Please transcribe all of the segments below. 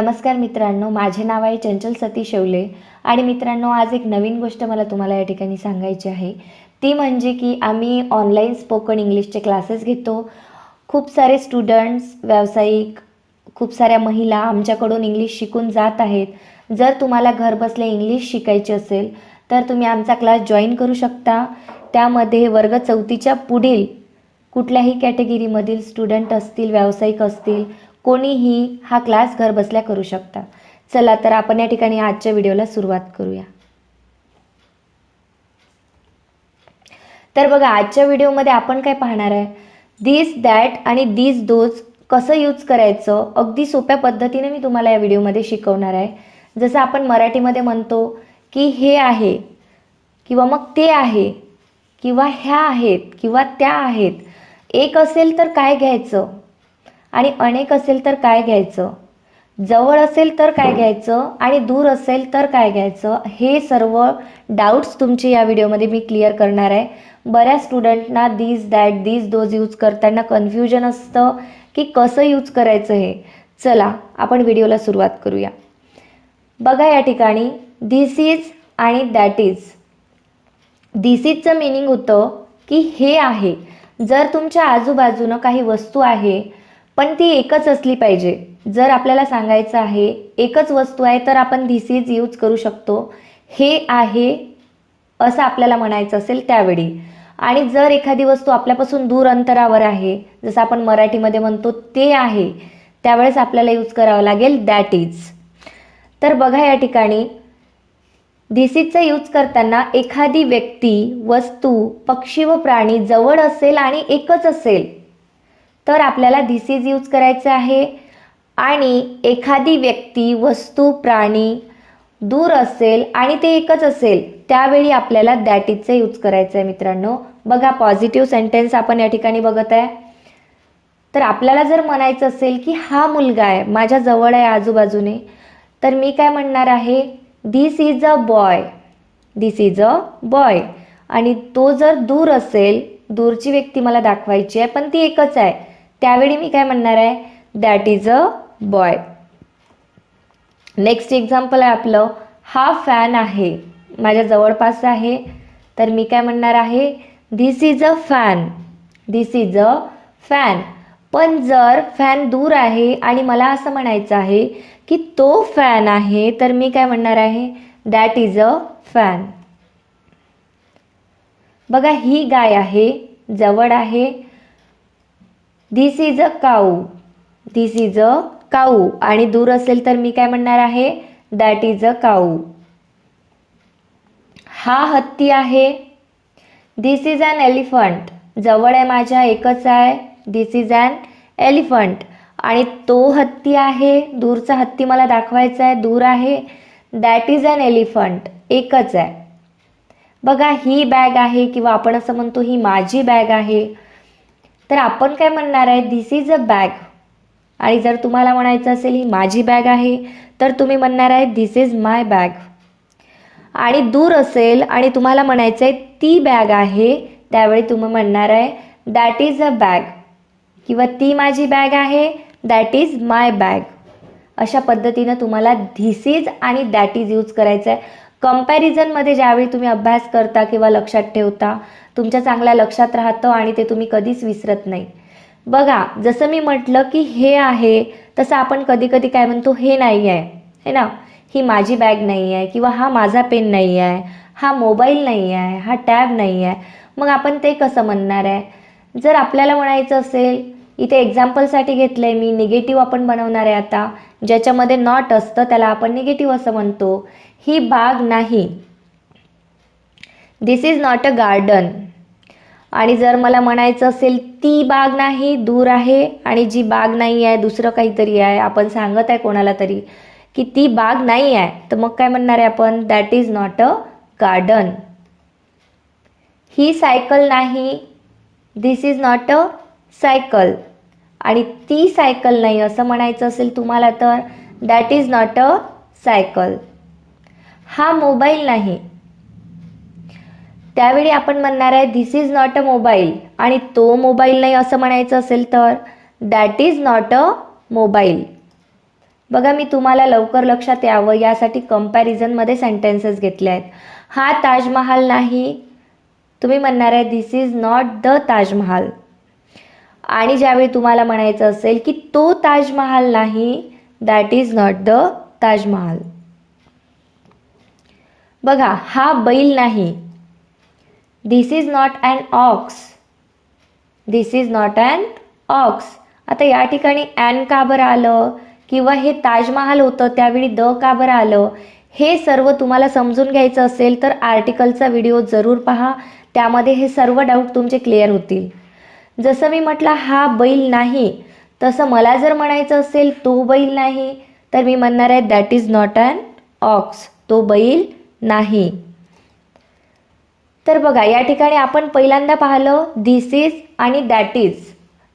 नमस्कार मित्रांनो, माझे नाव आहे चंचल सतीश शेवले आणि मित्रांनो आज एक नवीन गोष्ट मला तुम्हाला या ठिकाणी सांगायची आहे. ती म्हणजे की आम्ही ऑनलाईन स्पोकन इंग्लिशचे क्लासेस घेतो. खूप सारे स्टुडंट्स, व्यावसायिक, खूप साऱ्या महिला आमच्याकडून इंग्लिश शिकून जात आहेत. जर तुम्हाला घरबसल्या इंग्लिश शिकायची असेल तर तुम्ही आमचा क्लास जॉईन करू शकता. त्यामध्ये वर्ग 4थीच्या पुढील कुठल्याही कॅटेगरीमधील स्टुडंट असतील, व्यावसायिक असतील, कोणीही हा क्लास घरबसल्या करू शकता. चला तर आपण या ठिकाणी आजच्या व्हिडिओला सुरुवात करूया. तर बघा, आजच्या व्हिडिओमध्ये आपण काय पाहणार आहे, दिस, दॅट आणि दिस, दोज कसं यूज करायचं अगदी सोप्या पद्धतीने मी तुम्हाला या व्हिडिओमध्ये शिकवणार आहे. जसं आपण मराठीमध्ये म्हणतो की हे आहे किंवा मग ते आहे किंवा ह्या आहेत किंवा त्या आहेत. एक असेल तर काय घ्यायचं आणि अनेक असेल तर काय घ्यायचं, जवळ असेल तर काय घ्यायचं आणि दूर असेल तर काय घ्यायचं, हे सर्व डाऊट्स तुमचे या व्हिडिओमध्ये मी क्लिअर करणार आहे. बऱ्याच स्टुडंटना दिस, दॅट, दिस, दोज यूज करताना कन्फ्युजन असतं की कसं यूज करायचं हे. चला आपण व्हिडिओला सुरुवात करूया. बघा, या ठिकाणी धिस इज आणि दॅट इज. धिस इजचं मिनिंग होतं की हे आहे. जर तुमच्या आजूबाजूनं काही वस्तू आहे पण ती एकच असली पाहिजे, जर आपल्याला सांगायचं आहे एकच वस्तू आहे तर आपण धिस इज यूज करू शकतो. हे आहे असं आपल्याला म्हणायचं असेल त्यावेळी. आणि जर एखादी वस्तू आपल्यापासून दूर अंतरावर आहे, जसं आपण मराठीमध्ये म्हणतो ते आहे, त्यावेळेस आपल्याला यूज करावं लागेल दॅट इज. तर बघा, या ठिकाणी धिस इजचा यूज करताना एखादी व्यक्ती, वस्तू, पक्षी व प्राणी जवळ असेल आणि एकच असेल तर आपल्याला धिस इज यूज करायचं आहे. आणि एखादी व्यक्ती, वस्तू, प्राणी दूर असेल आणि ते एकच असेल त्यावेळी आपल्याला दॅट इजचं यूज करायचं आहे. मित्रांनो बघा, पॉझिटिव्ह सेंटेन्स आपण या ठिकाणी बघत आहे. तर आपल्याला जर म्हणायचं असेल की हा मुलगा आहे, माझ्या जवळ आहे, आजूबाजूने, तर मी काय म्हणणार आहे, this is a boy. This is a boy. आणि तो जर दूर असेल, दूरची व्यक्ती मला दाखवायची आहे पण ती एकच आहे, त्यावेळी मी काय म्हणणार आहे, that is a boy. Next example आहे आपलं, हा फॅन आहे, माझ्या जवळपास आहे, तर मी काय म्हणणार आहे, this is a fan. This is a fan. पण जर फॅन दूर आहे आणि मला असं म्हणायचं आहे की तो फॅन आहे, तर मी काय म्हणणार आहे, दॅट इज अ फॅन. बघा, ही गाय आहे, जवळ आहे, this is a cow. This is a cow. आणि दूर असेल तर मी काय म्हणणार आहे, दॅट इज अ काऊ. हा हत्ती आहे, धिस इज ॲन एलिफंट. जवळ आहे माझ्या, एकच आहे, धिस इज ॲन एलिफंट. आणि तो हत्ती आहे, दूरचा हत्ती मला दाखवायचा आहे, दूर आहे, दॅट इज ॲन एलिफंट. एकच आहे. बघा, ही बॅग आहे किंवा आपण असं म्हणतो ही माझी बॅग आहे, तर आपण काय म्हणणार आहे, धिस इज अ बॅग. आणि जर तुम्हाला म्हणायचं असेल ही माझी बॅग आहे तर तुम्ही म्हणणार आहे, धिस इज माय बॅग. आणि दूर असेल आणि तुम्हाला म्हणायचं आहे ती बॅग आहे, त्यावेळी तुम्ही म्हणणार आहे, दॅट इज अ बॅग. किंवा ती माझी बॅग आहे, दॅट इज माय बॅग. अशा पद्धतीनं तुम्हाला धिस इज आणि दॅट इज यूज करायचं आहे. कंपॅरिझनमध्ये ज्यावेळी तुम्ही अभ्यास करता किंवा लक्षात ठेवता, तुमच्या चांगल्या लक्षात राहतं आणि ते तुम्ही कधीच विसरत नाही. बघा, जसं मी म्हटलं की हे आहे, तसं आपण कधी कधी काय म्हणतो, हे नाही आहे, है ना, ही माझी बॅग नाही आहे किंवा हा माझा पेन नाही आहे, हा मोबाईल नाही आहे, हा टॅब नाही आहे. मग आपण ते कसं म्हणणार आहे. जर आपल्याला म्हणायचं असेल, इथे एक्झाम्पलसाठी घेतलं आहे मी, निगेटिव्ह आपण बनवणार आहे आता, ज्याच्यामध्ये नॉट असतं त्याला आपण निगेटिव्ह असं म्हणतो. ही बाग नाही, this is not a garden. आणि जर मला म्हणायचं असेल ती बाग नाही, दूर आहे आणि जी बाग नाही आहे दुसरं काहीतरी आहे, आपण सांगत आहे कोणाला तरी की ती बाग नाही आहे, तर मग काय म्हणणार आहे आपण, that is not a garden. ही सायकल नाही, this is not a cycle. आणि ती सायकल नाही असं म्हणायचं असेल तुम्हाला तर that is not a cycle. हा मोबाईल नाही, त्यावेळी आपण म्हणणार आहे this is not a mobile. आणि तो मोबाईल नाही असं म्हणायचं असेल तर that is not a mobile. बघा मी तुम्हाला लवकर लक्षात यावं यासाठी कंपॅरिझनमध्ये सेंटेन्सेस घेतले आहेत. हा ताजमहाल नाही, तुम्ही म्हणणार आहे this is not the Taj Mahal. आणि ज्यावेळी तुम्हाला म्हणायचं असेल की तो ताजमहाल नाही, that is not the Taj Mahal. बघा हा बैल नाही, this is not an ox, this is not an ox. आता या ठिकाणी ॲन का बरं आलं किंवा हे ताजमहाल होतं त्यावेळी द का बरं आलं, हे सर्व तुम्हाला समजून घ्यायचं असेल तर आर्टिकलचा व्हिडिओ जरूर पहा, त्यामध्ये हे सर्व डाऊट तुमचे क्लिअर होतील. जसं मी म्हटलं हा बैल नाही, तसं मला जर म्हणायचं असेल तो बैल नाही, तर मी म्हणणार आहे that is not an ox, तो बैल नाही. तर बघा या ठिकाणी आपण पहिल्यांदा पाहिलं धिस इज आणि that is.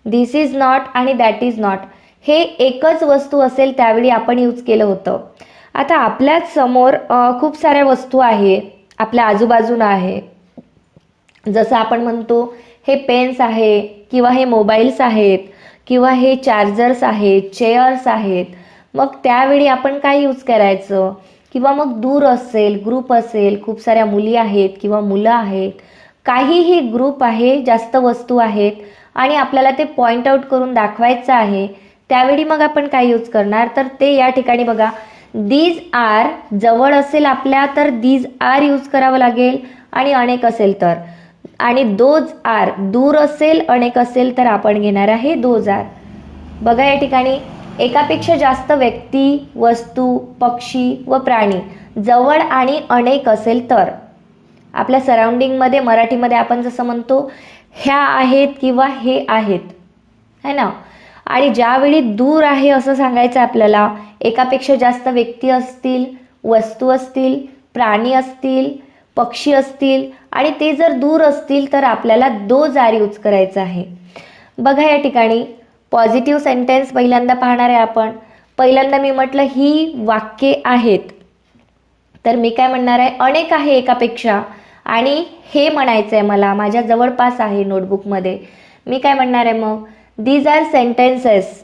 This is not आणि दॅट इज नॉट हे एकच वस्तू असेल त्यावेळी आपण यूज केलं होतं. आता आपल्याच समोर खूप साऱ्या वस्तू आहे, आपल्या आजूबाजूला आहे. जसं आपण म्हणतो हे पेन्स आहे किंवा हे मोबाईल्स आहेत किंवा हे चार्जर्स आहेत, चेअर्स आहेत. मग त्यावेळी आपण काय यूज करायचं, किंवा मग दूर असेल, ग्रुप असेल, खूप साऱ्या मुली आहेत किंवा मुलं आहेत, काहीही ग्रुप आहे, जास्त वस्तू आहेत आणि आपल्याला ते पॉईंट आऊट करून दाखवायचं आहे, त्यावेळी मग आपण काय यूज करणार, तर ते या ठिकाणी बघा दीज आर जवळ असेल आपल्या तर दीज आर यूज करावं लागेल आणि अनेक असेल तर, आणि दोज आर दूर असेल अनेक असेल तर आपण घेणार आहे दोज आर. बघा या ठिकाणी एकापेक्षा जास्त व्यक्ती, वस्तू, पक्षी व प्राणी जवळ आणि अनेक असेल तर, आपल्या सराउंडिंगमध्ये मराठीमध्ये आपण जसं म्हणतो ह्या आहेत किंवा हे आहेत, है ना. आणि ज्यावेळी दूर आहे असं सांगायचं आपल्याला, एकापेक्षा जास्त व्यक्ती असतील, वस्तू असतील, प्राणी असतील, पक्षी असतील आणि ते जर दूर असतील तर आपल्याला दोज आर यूज करायचं आहे. बघा या ठिकाणी पॉझिटिव्ह सेंटेन्स पहिल्यांदा पाहणार आहे आपण. पहिल्यांदा मी म्हटलं ही वाक्ये आहेत, तर मी काय म्हणणार आहे अनेक आहे एकापेक्षा, आणि हे म्हणायचं आहे मला, माझ्या जवळपास आहे नोटबुकमध्ये, मी काय म्हणणार आहे मग दीज आर सेंटेन्सेस.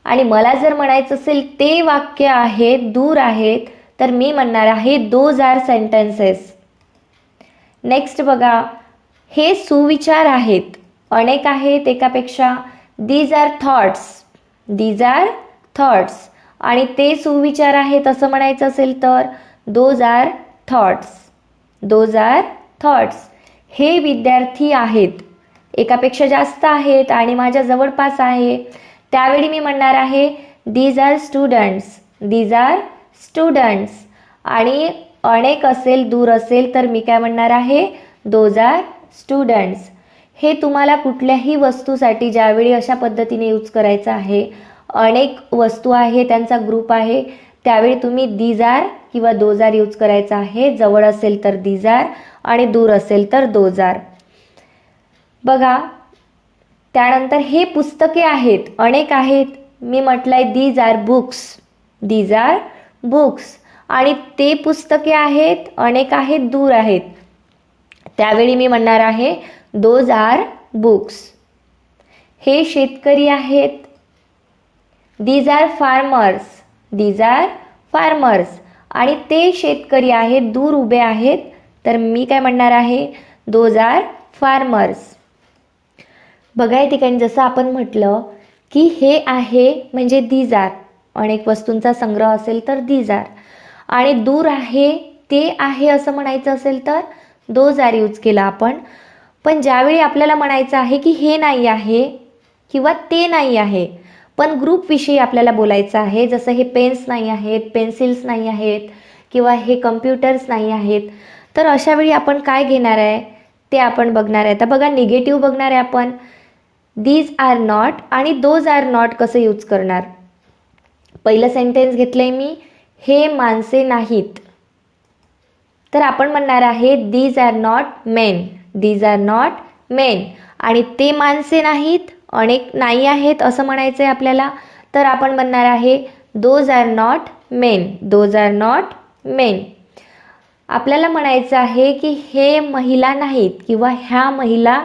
आणि मला जर म्हणायचं असेल ते वाक्य आहेत, दूर आहेत, तर मी म्हणणार आहे दोज आर सेंटेन्सेस. नेक्स्ट बघा हे सुविचार आहेत, अनेक आहेत एकापेक्षा, these are thoughts, these are thoughts. आणि ते सुविचार आहेत असं म्हणायचं असेल तर those are thoughts, those are thoughts. हे विद्यार्थी आहेत, एकापेक्षा जास्त आहेत आणि माझ्या जवळपास आहे, त्यावेळी मी म्हणणार आहे these are students, these are students. आणि अनेक असेल, दूर असेल तर मी काय म्हणणार आहे दोज आर स्टुडंट्स. हे तुम्हाला कुठल्याही वस्तूसाठी ज्यावेळी अशा पद्धतीने यूज करायचं आहे, अनेक वस्तू आहे त्यांचा ग्रुप आहे, त्यावेळी तुम्ही दीज आर किंवा दोज आर यूज करायचा आहे. जवळ असेल तर दीज आर आणि दूर असेल तर दोज आर. बघा त्यानंतर हे पुस्तके आहेत, अनेक आहेत, मी म्हटलंय these are books, these are books. आणि ते पुस्तके आहेत, अनेक आहेत, दूर आहेत, त्यावेळी मी म्हणणार आहे दोज आर बुक्स. हे शेतकरी आहेत, these are farmers, these are farmers. आणि ते शेतकरी आहेत, दूर उभे आहेत, तर मी काय म्हणणार आहे दोज आर फार्मर्स. बघा या ठिकाणी जसं आपण म्हटलं की हे आहे म्हणजे दीज आर, अनेक वस्तूंचा संग्रह असेल तर दीज आर, आणि दूर आहे ते आहे असं म्हणायचं असेल तर दोज आर यूज केला आपण. पण ज्यावेळी आपल्याला म्हणायचं आहे की हे नाही आहे किंवा ते नाही आहे, पण ग्रुपविषयी आपल्याला बोलायचं आहे, जसं हे पेन्स नाही आहेत, पेन्सिल्स नाही आहेत किंवा हे कम्प्युटर्स नाही आहेत, तर अशा वेळी आपण काय घेणार आहे ते आपण बघणार आहे. तर बघा निगेटिव्ह बघणार आहे आपण, दीज आर नॉट आणि दोज आर नॉट कसं यूज करणार. पहिलं सेंटेन्स घेतलंय मी, हे माणसे नाहीत, तर आपण म्हणणार आहे these are not men, these are not men. आणि ते माणसे नाहीत, अनेक नाही आहेत असं म्हणायचं आहे आपल्याला, तर आपण म्हणणार आहे those are not men, those are not men. आपल्याला म्हणायचं आहे की हे महिला नाहीत किंवा ह्या महिला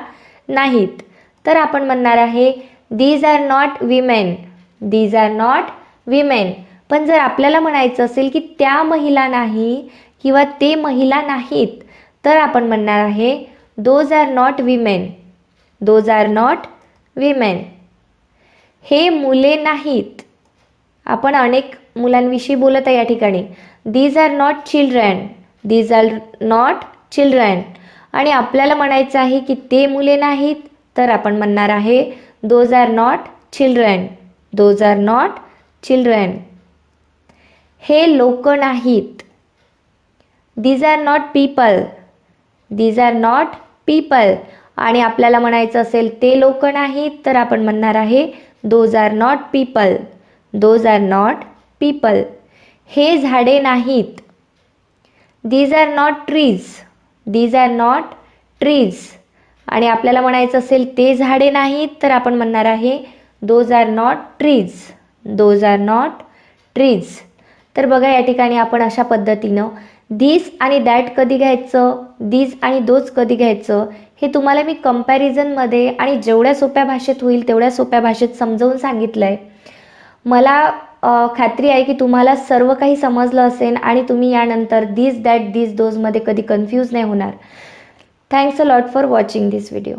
नाहीत, तर आपण म्हणणार आहे these are not women, these are not women. पण जर आपल्याला म्हणायचं असेल की त्या महिला नाही किंवा ते महिला नाहीत, तर आपण म्हणणार आहे those are not women. Those are not women. हे मुले नाहीत. आपण अनेक मुलांविषयी बोलत आहे या ठिकाणी. These are not children. These are not children. आणि आपल्याला म्हणायचं आहे की ते मुले नाहीत, तर आपण म्हणणार आहे those are not children. Those are not children. हे लोक नाहीत. These are not people. These are not people. आणि आपल्याला म्हणायचं असेल ते लोक नाहीत, तर आपण म्हणणार आहे those are not people. Those are not people. हे झाडे नाहीत. These are not trees. These are not trees. आणि आपल्याला म्हणायचं असेल ते झाडे नाहीत, तर आपण म्हणणार आहे those are not trees. Those are not trees. तर बघा या ठिकाणी आपण अशा पद्धतीनं दिस आणि दॅट कधी घ्यायचं, दिस आणि दोज कधी घ्यायचं, हे तुम्हाला मी कंपॅरिझनमध्ये आणि जेवढ्या सोप्या भाषेत होईल तेवढ्या सोप्या भाषेत समजावून सांगितलं आहे. मला खात्री आहे की तुम्हाला सर्व काही समजलं असेल आणि तुम्ही यानंतर दिस दॅट दिस दोजमध्ये कधी कन्फ्यूज नाही होणार. Thanks a lot for watching this video.